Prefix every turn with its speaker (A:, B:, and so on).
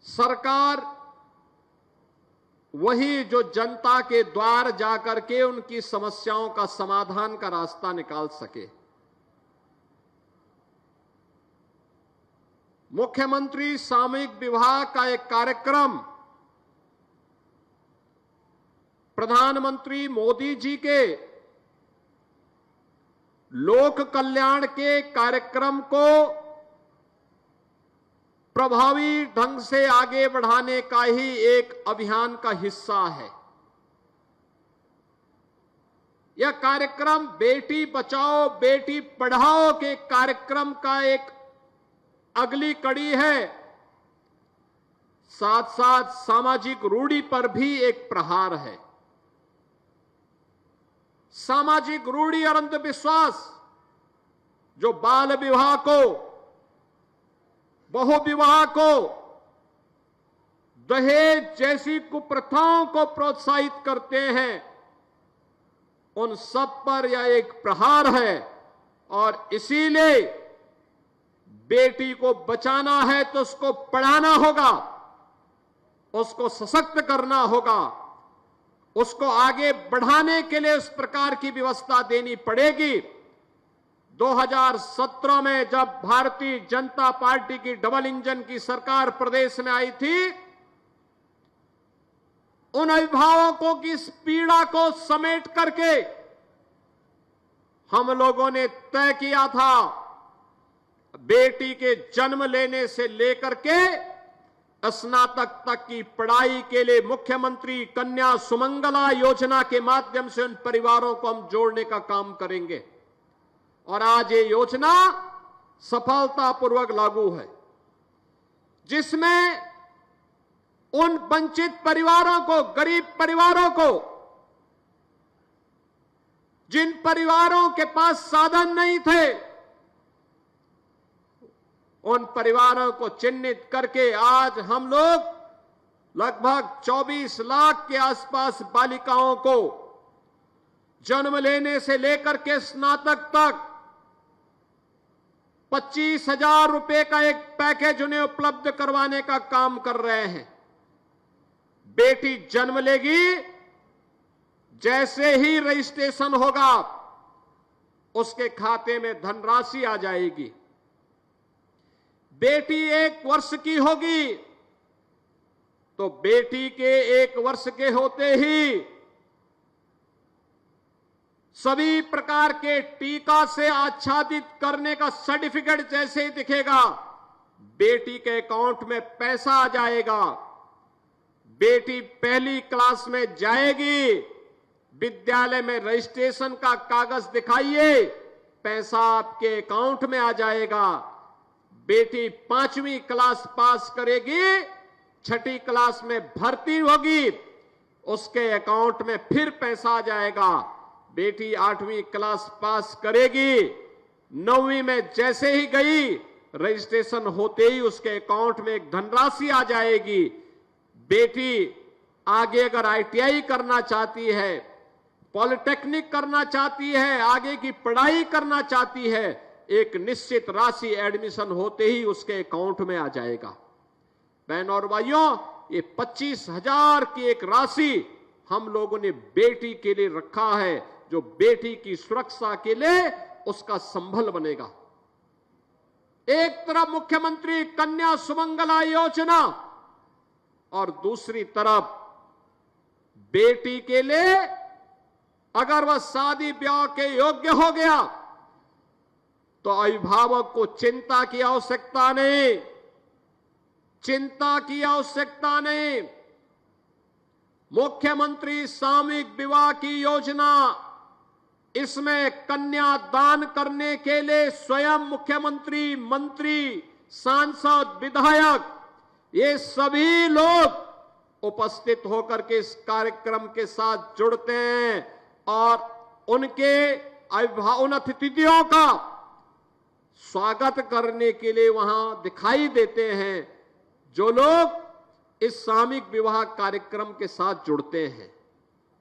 A: सरकार वही जो जनता के द्वार जाकर के उनकी समस्याओं का समाधान का रास्ता निकाल सके। मुख्यमंत्री सामूहिक विवाह का एक कार्यक्रम प्रधानमंत्री मोदी जी के लोक कल्याण के कार्यक्रम को प्रभावी ढंग से आगे बढ़ाने का ही एक अभियान का हिस्सा है। यह कार्यक्रम बेटी बचाओ बेटी पढ़ाओ के कार्यक्रम का एक अगली कड़ी है। साथ साथ सामाजिक रूढ़ी पर भी एक प्रहार है। सामाजिक रूढ़ी और अंधविश्वास जो बाल विवाह को, बहु विवाह को, दहेज जैसी कुप्रथाओं को प्रोत्साहित करते हैं, उन सब पर यह एक प्रहार है। और इसीलिए बेटी को बचाना है तो उसको पढ़ाना होगा, उसको सशक्त करना होगा, उसको आगे बढ़ाने के लिए उस प्रकार की व्यवस्था देनी पड़ेगी। 2017 में जब भारतीय जनता पार्टी की डबल इंजन की सरकार प्रदेश में आई थी, उन अभिभावकों की इस पीड़ा को समेट करके हम लोगों ने तय किया था, बेटी के जन्म लेने से लेकर के स्नातक तक की पढ़ाई के लिए मुख्यमंत्री कन्या सुमंगला योजना के माध्यम से उन परिवारों को हम जोड़ने का काम करेंगे। और आज ये योजना सफलतापूर्वक लागू है, जिसमें उन वंचित परिवारों को, गरीब परिवारों को, जिन परिवारों के पास साधन नहीं थे, उन परिवारों को चिन्हित करके आज हम लोग लगभग 24 लाख के आसपास बालिकाओं को जन्म लेने से लेकर के स्नातक तक 25,000 रुपए का एक पैकेज उन्हें उपलब्ध करवाने का काम कर रहे हैं। बेटी जन्म लेगी, जैसे ही रजिस्ट्रेशन होगा उसके खाते में धनराशि आ जाएगी। बेटी 1 वर्ष की होगी तो बेटी के 1 वर्ष के होते ही सभी प्रकार के टीका से आच्छादित करने का सर्टिफिकेट जैसे ही दिखेगा, बेटी के अकाउंट में पैसा आ जाएगा। बेटी पहली क्लास में जाएगी, विद्यालय में रजिस्ट्रेशन का कागज दिखाइए, पैसा आपके अकाउंट में आ जाएगा। बेटी 5वीं क्लास पास करेगी, 6ठी क्लास में भर्ती होगी, उसके अकाउंट में फिर पैसा आ जाएगा। बेटी 8वीं क्लास पास करेगी, 9वीं में जैसे ही गई, रजिस्ट्रेशन होते ही उसके अकाउंट में एक धनराशि आ जाएगी। बेटी आगे अगर ITI करना चाहती है, पॉलिटेक्निक करना चाहती है, आगे की पढ़ाई करना चाहती है, एक निश्चित राशि एडमिशन होते ही उसके अकाउंट में आ जाएगा। बहनों और भाइयों, ये 25,000 की एक राशि हम लोगों ने बेटी के लिए रखा है, जो बेटी की सुरक्षा के लिए उसका संबल बनेगा। एक तरफ मुख्यमंत्री कन्या सुमंगला योजना और दूसरी तरफ बेटी के लिए अगर वह शादी ब्याह के योग्य हो गया तो अभिभावक को चिंता की आवश्यकता नहीं, चिंता की आवश्यकता नहीं। मुख्यमंत्री सामूहिक विवाह की योजना, इसमें कन्या दान करने के लिए स्वयं मुख्यमंत्री, मंत्री, सांसद, विधायक, ये सभी लोग उपस्थित होकर के इस कार्यक्रम के साथ जुड़ते हैं और उनके उन अतिथियों का स्वागत करने के लिए वहां दिखाई देते हैं, जो लोग इस सामूहिक विवाह कार्यक्रम के साथ जुड़ते हैं।